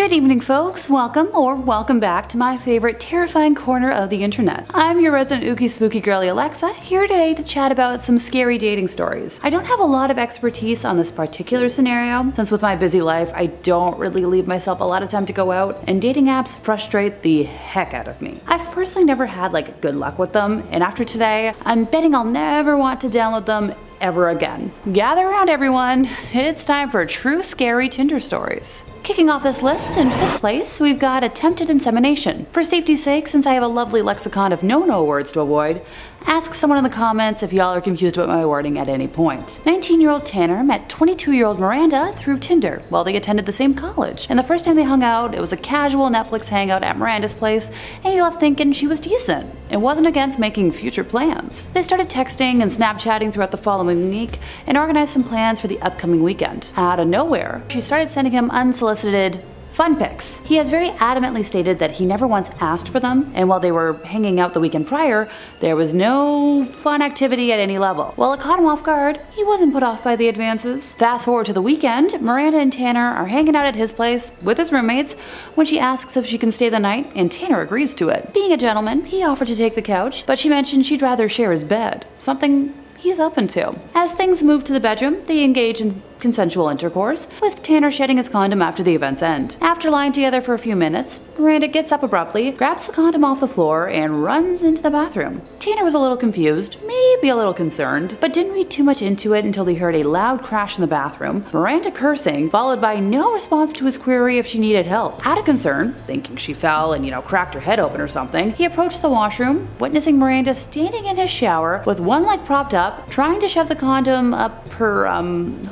Good evening, folks. Welcome back to my favorite terrifying corner of the internet. I'm your resident ooky spooky girly Alexa, here today to chat about some scary dating stories. I don't have a lot of expertise on this particular scenario, since with my busy life, I don't really leave myself a lot of time to go out, and dating apps frustrate the heck out of me. I've personally never had good luck with them, and after today, I'm betting I'll never want to download them ever again. Gather around, everyone. It's time for true scary Tinder stories. Kicking off this list, in 5th place, we've got attempted insemination. For safety's sake, since I have a lovely lexicon of no-no words to avoid, ask someone in the comments if y'all are confused about my wording at any point. 19-year-old Tanner met 22-year-old Miranda through Tinder while they attended the same college. And the first time they hung out, it was a casual Netflix hangout at Miranda's place, and he left thinking she was decent and wasn't against making future plans. They started texting and Snapchatting throughout the following week and organized some plans for the upcoming weekend. Out of nowhere, she started sending him unsolicited fun pics. He has very adamantly stated that he never once asked for them, and while they were hanging out the weekend prior, there was no fun activity at any level. While it caught him off guard, he wasn't put off by the advances. Fast forward to the weekend, Miranda and Tanner are hanging out at his place with his roommates when she asks if she can stay the night, and Tanner agrees to it. Being a gentleman, he offered to take the couch, but she mentioned she'd rather share his bed, something he's open to. As things move to the bedroom, they engage in consensual intercourse, with Tanner shedding his condom after the event's end. After lying together for a few minutes, Miranda gets up abruptly, grabs the condom off the floor, and runs into the bathroom. Tanner was a little confused, maybe a little concerned, but didn't read too much into it until he heard a loud crash in the bathroom, Miranda cursing, followed by no response to his query if she needed help. Out of concern, thinking she fell and, cracked her head open or something, he approached the washroom, witnessing Miranda standing in his shower with one leg propped up, trying to shove the condom up her,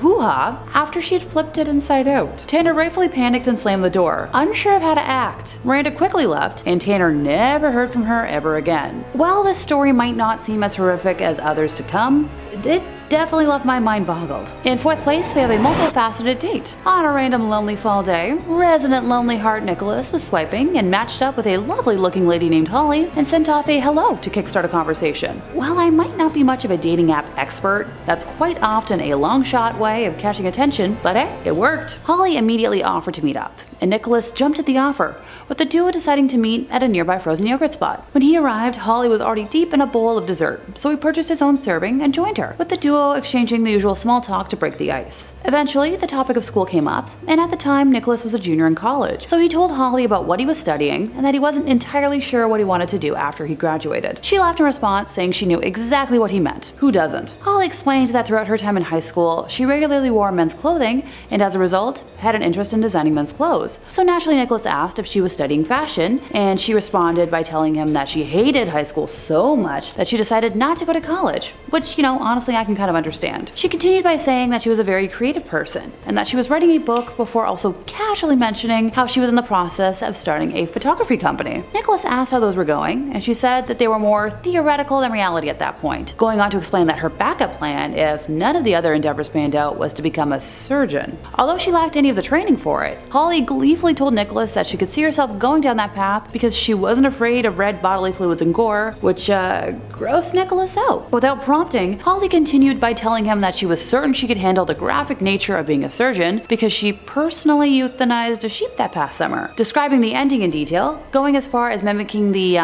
hoo-ha after she had flipped it inside out. Tanner rightfully panicked and slammed the door, unsure of how to act. Miranda quickly left, and Tanner never heard from her ever again. While this story might not seem as horrific as others to come, it definitely left my mind boggled. In 4th place, we have a multifaceted date. On a random lonely fall day, resident lonely heart Nicholas was swiping and matched up with a lovely looking lady named Holly and sent off a hello to kickstart a conversation. While I might not be much of a dating app expert, that's quite often a long shot way of catching attention, but hey, it worked. Holly immediately offered to meet up, and Nicholas jumped at the offer, with the duo deciding to meet at a nearby frozen yogurt spot. When he arrived, Holly was already deep in a bowl of dessert, so he purchased his own serving and joined her, with the duo exchanging the usual small talk to break the ice. Eventually, the topic of school came up, and at the time, Nicholas was a junior in college, so he told Holly about what he was studying and that he wasn't entirely sure what he wanted to do after he graduated. She laughed in response, saying she knew exactly what he meant. Who doesn't? Holly explained that throughout her time in high school, she regularly wore men's clothing, and as a result, had an interest in designing men's clothes. So naturally, Nicholas asked if she was studying fashion, and she responded by telling him that she hated high school so much that she decided not to go to college, which, honestly, I can kind of understand. She continued by saying that she was a very creative person, and that she was writing a book before also casually mentioning how she was in the process of starting a photography company. Nicholas asked how those were going, and she said that they were more theoretical than reality at that point, going on to explain that her backup plan, if none of the other endeavors panned out, was to become a surgeon. Although she lacked any of the training for it, Holly gleefully told Nicholas that she could see herself going down that path because she wasn't afraid of red bodily fluids and gore, which grossed Nicholas out. Without prompting, Holly continued by telling him that she was certain she could handle the graphic nature of being a surgeon because she personally euthanized a sheep that past summer, describing the ending in detail, going as far as mimicking the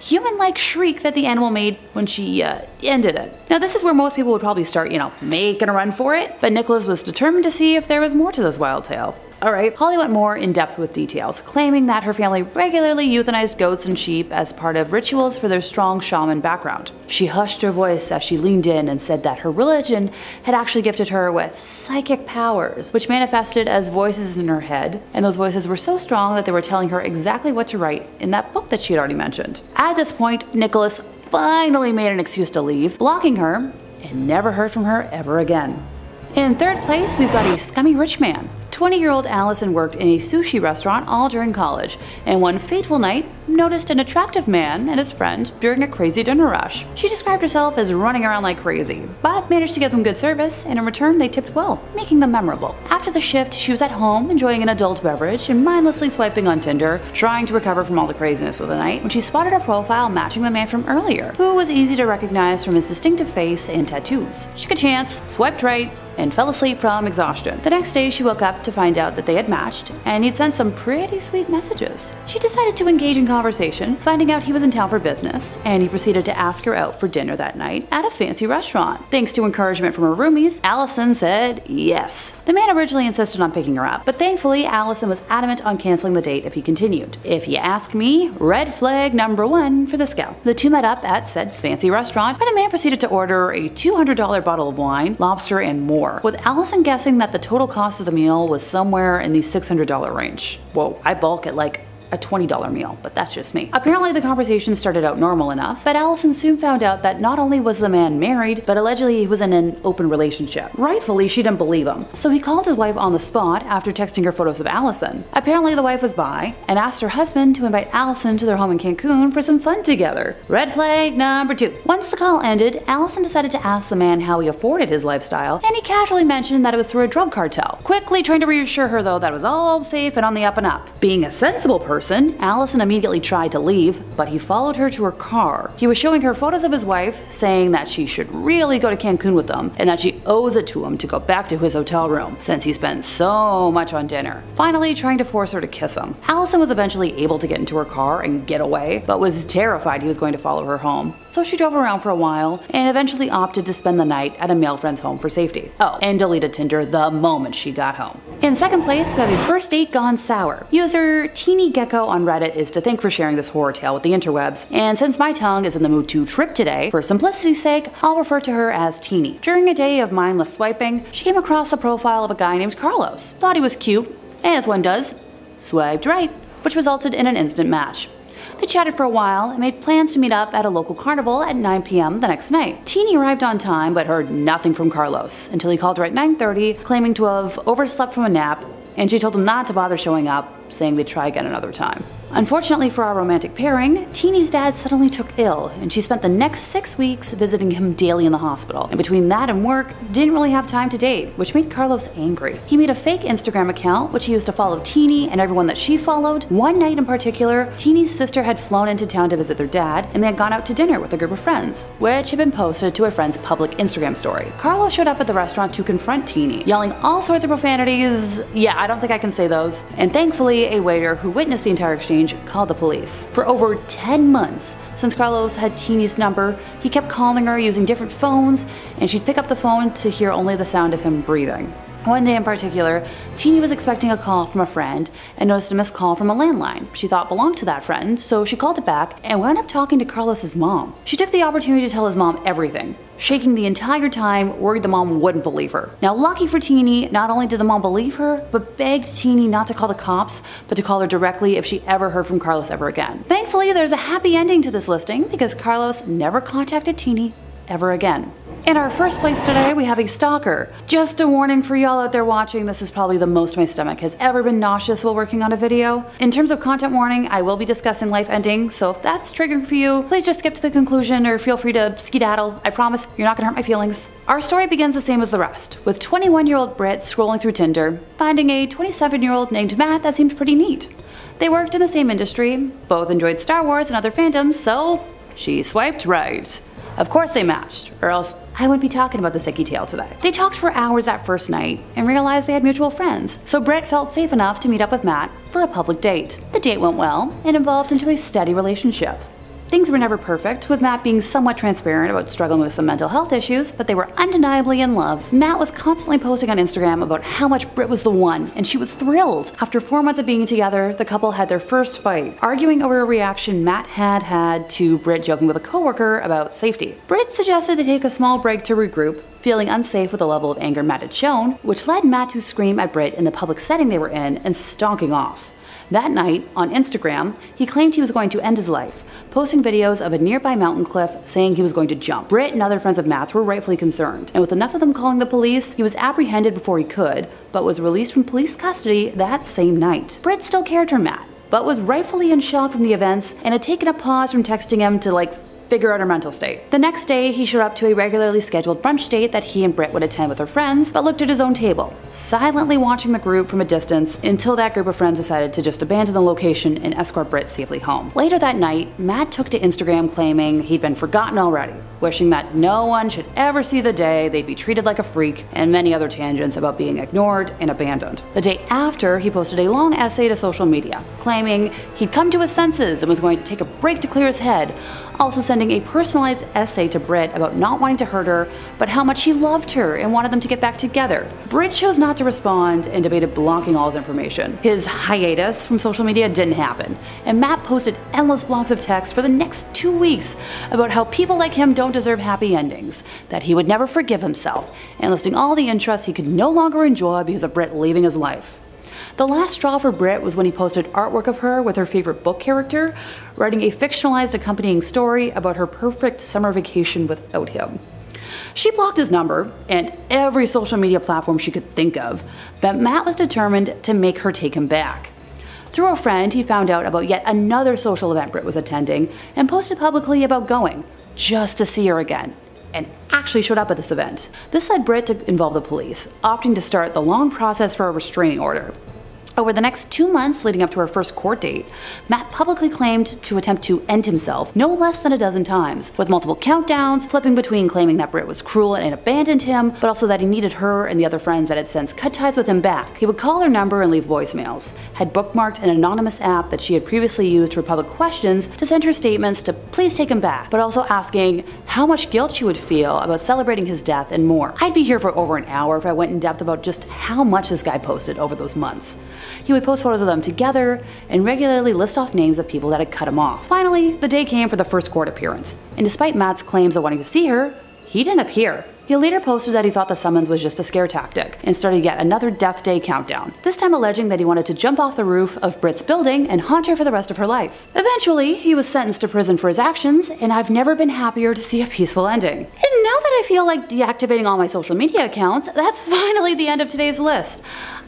human-like shriek that the animal made when she ended it. Now this is where most people would probably start, making a run for it, but Nicholas was determined to see if there was more to this wild tale. Alright, Holly went more in depth with details, claiming that her family regularly euthanized goats and sheep as part of rituals for their strong shaman background. She hushed her voice as she leaned in and said that her religion had actually gifted her with psychic powers, which manifested as voices in her head, and those voices were so strong that they were telling her exactly what to write in that book that she had already mentioned. At this point, Nicholas finally made an excuse to leave, blocking her, and never heard from her ever again. In 3rd place, we've got a Scummy Rich Man. 20-year-old Allison worked in a sushi restaurant all during college, and one fateful night noticed an attractive man and his friend during a crazy dinner rush. She described herself as running around like crazy, but managed to give them good service, and in return they tipped well, making them memorable. After the shift, she was at home enjoying an adult beverage and mindlessly swiping on Tinder, trying to recover from all the craziness of the night, when she spotted a profile matching the man from earlier, who was easy to recognize from his distinctive face and tattoos. She took a chance, swiped right, and fell asleep from exhaustion. The next day, she woke up to find out that they had matched, and he'd sent some pretty sweet messages. She decided to engage in conversation, finding out he was in town for business, and he proceeded to ask her out for dinner that night at a fancy restaurant. Thanks to encouragement from her roomies, Allison said yes. The man originally insisted on picking her up, but thankfully Allison was adamant on canceling the date if he continued. If you ask me, red flag number one for this gal. The two met up at said fancy restaurant, where the man proceeded to order a $200 bottle of wine, lobster, and more, with Allison guessing that the total cost of the meal was somewhere in the $600 range. Whoa, I bulk at like a $20 meal, but that's just me. Apparently the conversation started out normal enough, but Allison soon found out that not only was the man married, but allegedly he was in an open relationship. Rightfully, she didn't believe him, so he called his wife on the spot after texting her photos of Allison. Apparently the wife was bi and asked her husband to invite Allison to their home in Cancun for some fun together. Red flag number two. Once the call ended, Allison decided to ask the man how he afforded his lifestyle, and he casually mentioned that it was through a drug cartel, quickly trying to reassure her though that it was all safe and on the up and up. Being a sensible person, Allison immediately tried to leave, but he followed her to her car. He was showing her photos of his wife, saying that she should really go to Cancun with them, and that she owes it to him to go back to his hotel room, since he spent so much on dinner. Finally, trying to force her to kiss him. Allison was eventually able to get into her car and get away, but was terrified he was going to follow her home. So she drove around for a while, and eventually opted to spend the night at a male friend's home for safety. Oh, and deleted Tinder the moment she got home. In second place, we have a first date gone sour. User Teeny Gecko on Reddit is to thank for sharing this horror tale with the interwebs, and since my tongue is in the mood to trip today, for simplicity's sake, I'll refer to her as Teeny. During a day of mindless swiping, she came across the profile of a guy named Carlos. Thought he was cute, and as one does, swiped right, which resulted in an instant match. They chatted for a while and made plans to meet up at a local carnival at 9 p.m. the next night. Teeny arrived on time but heard nothing from Carlos until he called her at 9:30, claiming to have overslept from a nap, and she told him not to bother showing up, saying they'd try again another time. Unfortunately for our romantic pairing, Teeny's dad suddenly took ill, and she spent the next 6 weeks visiting him daily in the hospital. And between that and work, didn't really have time to date, which made Carlos angry. He made a fake Instagram account, which he used to follow Teeny and everyone that she followed. One night in particular, Teeny's sister had flown into town to visit their dad, and they had gone out to dinner with a group of friends, which had been posted to a friend's public Instagram story. Carlos showed up at the restaurant to confront Teeny, yelling all sorts of profanities. Yeah, I don't think I can say those. And thankfully, a waiter who witnessed the entire exchange called the police. For over 10 months, since Carlos had Teeny's number, he kept calling her using different phones, and she'd pick up the phone to hear only the sound of him breathing. One day in particular, Teeny was expecting a call from a friend and noticed a missed call from a landline she thought belonged to that friend, so she called it back and wound up talking to Carlos's mom. She took the opportunity to tell his mom everything, shaking the entire time, worried the mom wouldn't believe her. Now, lucky for Teeny, not only did the mom believe her, but begged Teeny not to call the cops, but to call her directly if she ever heard from Carlos ever again. Thankfully, there's a happy ending to this listing because Carlos never contacted Teeny ever again. In our first place today, we have a stalker. Just a warning for y'all out there watching, this is probably the most my stomach has ever been nauseous while working on a video. In terms of content warning, I will be discussing life ending, so if that's triggering for you, please just skip to the conclusion or feel free to skedaddle. I promise you're not gonna hurt my feelings. Our story begins the same as the rest, with 21-year-old Britt scrolling through Tinder, finding a 27-year-old named Matt that seemed pretty neat. They worked in the same industry, both enjoyed Star Wars and other fandoms, so she swiped right. Of course they matched, or else I wouldn't be talking about the sicky tale today. They talked for hours that first night and realized they had mutual friends, so Britt felt safe enough to meet up with Matt for a public date. The date went well and evolved into a steady relationship. Things were never perfect, with Matt being somewhat transparent about struggling with some mental health issues, but they were undeniably in love. Matt was constantly posting on Instagram about how much Britt was the one, and she was thrilled. After 4 months of being together, the couple had their first fight, arguing over a reaction Matt had to Britt joking with a coworker about safety. Britt suggested they take a small break to regroup, feeling unsafe with the level of anger Matt had shown, which led Matt to scream at Britt in the public setting they were in and stalking off. That night, on Instagram, he claimed he was going to end his life, posting videos of a nearby mountain cliff saying he was going to jump. Britt and other friends of Matt's were rightfully concerned, and with enough of them calling the police, he was apprehended before he could, but was released from police custody that same night. Britt still cared for Matt, but was rightfully in shock from the events and had taken a pause from texting him to figure out her mental state. The next day, he showed up to a regularly scheduled brunch date that he and Britt would attend with her friends, but looked at his own table, silently watching the group from a distance until that group of friends decided to just abandon the location and escort Britt safely home. Later that night, Matt took to Instagram claiming he'd been forgotten already, wishing that no one should ever see the day they'd be treated like a freak, and many other tangents about being ignored and abandoned. The day after, he posted a long essay to social media, claiming he'd come to his senses and was going to take a break to clear his head, also sending a personalized essay to Britt about not wanting to hurt her, but how much he loved her and wanted them to get back together. Britt chose not to respond and debated blocking all his information. His hiatus from social media didn't happen, and Matt posted endless blocks of text for the next 2 weeks about how people like him don't deserve happy endings, that he would never forgive himself, and listing all the interests he could no longer enjoy because of Britt leaving his life. The last straw for Britt was when he posted artwork of her with her favorite book character, writing a fictionalized accompanying story about her perfect summer vacation without him. She blocked his number and every social media platform she could think of, but Matt was determined to make her take him back. Through a friend, he found out about yet another social event Britt was attending and posted publicly about going, just to see her again, and actually showed up at this event. This led Britt to involve the police, opting to start the long process for a restraining order. Over the next 2 months leading up to her first court date, Matt publicly claimed to attempt to end himself no less than a dozen times, with multiple countdowns, flipping between claiming that Britt was cruel and abandoned him, but also that he needed her and the other friends that had since cut ties with him back. He would call her number and leave voicemails, had bookmarked an anonymous app that she had previously used for public questions to send her statements to please take him back, but also asking how much guilt she would feel about celebrating his death and more. I'd be here for over an hour if I went in depth about just how much this guy posted over those months. He would post photos of them together and regularly list off names of people that had cut him off. Finally, the day came for the first court appearance, and despite Matt's claims of wanting to see her, he didn't appear. He later posted that he thought the summons was just a scare tactic and started yet another death day countdown, this time alleging that he wanted to jump off the roof of Britt's building and haunt her for the rest of her life. Eventually, he was sentenced to prison for his actions, and I've never been happier to see a peaceful ending. And now that I feel like deactivating all my social media accounts, that's finally the end of today's list.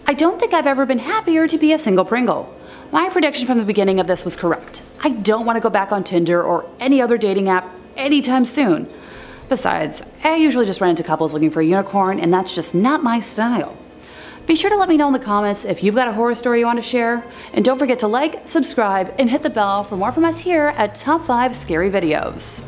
I don't think I've ever been happier to be a single Pringle. My prediction from the beginning of this was correct. I don't want to go back on Tinder or any other dating app anytime soon. Besides, I usually just run into couples looking for a unicorn, and that's just not my style. Be sure to let me know in the comments if you've got a horror story you want to share, and don't forget to like, subscribe, and hit the bell for more from us here at Top 5 Scary Videos.